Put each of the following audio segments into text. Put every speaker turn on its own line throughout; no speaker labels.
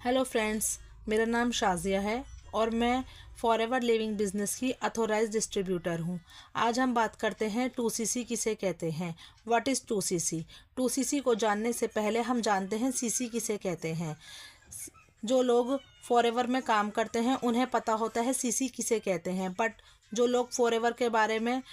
Hello friends, मेरा नाम शाज़िया है और मैं फॉरएवर लिविंग बिजनेस की अथॉराइज्ड डिस्ट्रीब्यूटर हूँ। आज हम बात करते हैं 2CC किसे कहते हैं। What is 2CC? 2CC को जानने से पहले हम जानते हैं CC किसे कहते हैं। जो लोग फॉरएवर में काम करते हैं उन्हें पता होता है CC किसे कहते हैं, बट जो लोग फॉरएवर के बारे में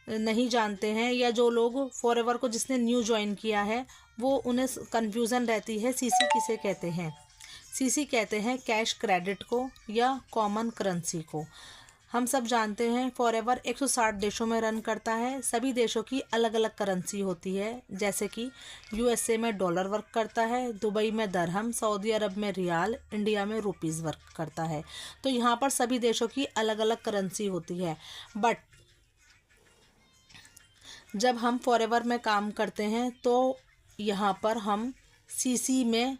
नहीं जानते हैं या जो लोग फॉरएवर को जिसने न्यू ज्वाइन किया है वो उन्हें कन्फ्यूज़न रहती है CC किसे कहते हैं। CC कहते हैं कैश क्रेडिट को या कॉमन करेंसी को। हम सब जानते हैं फॉरएवर 160 देशों में रन करता है। सभी देशों की अलग अलग करेंसी होती है, जैसे कि USA में डॉलर वर्क करता है, दुबई में दरहम, सऊदी अरब में रियाल, इंडिया में रुपीज़ वर्क करता है। तो यहाँ पर सभी देशों की अलग अलग करेंसी होती है। बट जब हम फॉरएवर में काम करते हैं तो यहाँ पर हम CC में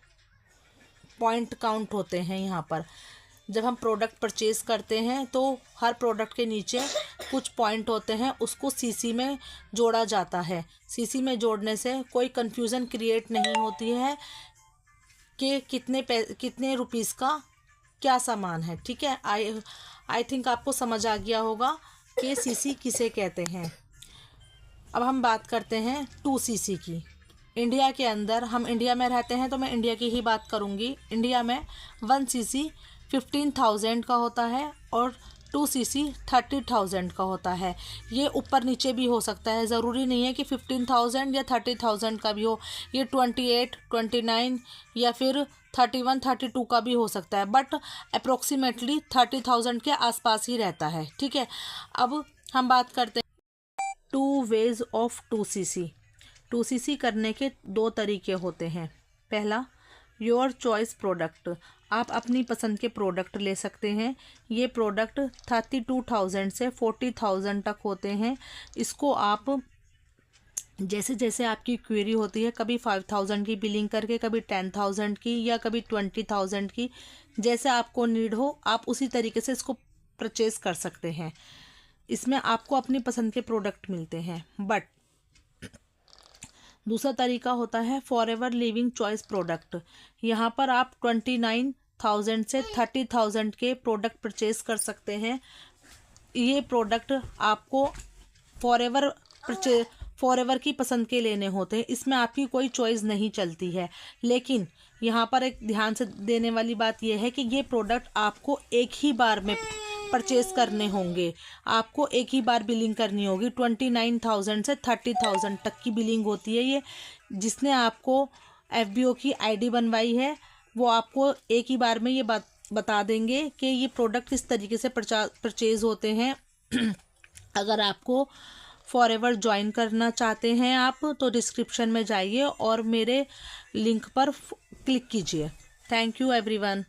पॉइंट काउंट होते हैं। यहाँ पर जब हम प्रोडक्ट परचेज़ करते हैं तो हर प्रोडक्ट के नीचे कुछ पॉइंट होते हैं, उसको CC में जोड़ा जाता है। CC में जोड़ने से कोई कन्फ्यूज़न क्रिएट नहीं होती है कि कितने रुपीज़ का क्या सामान है। ठीक है, आई थिंक आपको समझ आ गया होगा कि CC किसे कहते हैं। अब हम बात करते हैं 2CC की। इंडिया के अंदर, हम इंडिया में रहते हैं तो मैं इंडिया की ही बात करूंगी। इंडिया में 1CC 15,000 का होता है और 2CC 30,000 का होता है। ये ऊपर नीचे भी हो सकता है, ज़रूरी नहीं है कि 15,000 या 30,000 का भी हो। ये 28, 29 या फिर 31, 32 का भी हो सकता है, बट अप्रोक्सीमेटली 30,000 के आसपास ही रहता है। ठीक है, अब हम बात करते हैं 2 वेज ऑफ 2CC। 2CC करने के 2 तरीके होते हैं। पहला, योर चॉइस प्रोडक्ट। आप अपनी पसंद के प्रोडक्ट ले सकते हैं। ये प्रोडक्ट 32,000 से 40,000 तक होते हैं। इसको आप जैसे जैसे आपकी क्वेरी होती है, कभी 5,000 की बिलिंग करके, कभी 10,000 की या कभी 20,000 की, जैसे आपको नीड हो आप उसी तरीके से इसको परचेज़ कर सकते हैं। इसमें आपको अपनी पसंद के प्रोडक्ट मिलते हैं। बट दूसरा तरीका होता है फॉरएवर लिविंग चॉइस प्रोडक्ट। यहाँ पर आप 29,000 से 30,000 के प्रोडक्ट परचेज कर सकते हैं। ये प्रोडक्ट आपको फॉरएवर की पसंद के लेने होते हैं। इसमें आपकी कोई चॉइस नहीं चलती है। लेकिन यहाँ पर एक ध्यान से देने वाली बात यह है कि ये प्रोडक्ट आपको एक ही बार में परचेज करने होंगे। आपको एक ही बार बिलिंग करनी होगी। 29,000 से 30,000 तक की बिलिंग होती है ये। जिसने आपको FBO की ID बनवाई है वो आपको एक ही बार में ये बात बता देंगे कि ये प्रोडक्ट किस तरीके से परचेज होते हैं। अगर आपको फॉरएवर ज्वाइन करना चाहते हैं आप, तो डिस्क्रिप्शन में जाइए और मेरे लिंक पर क्लिक कीजिए। Thank you everyone.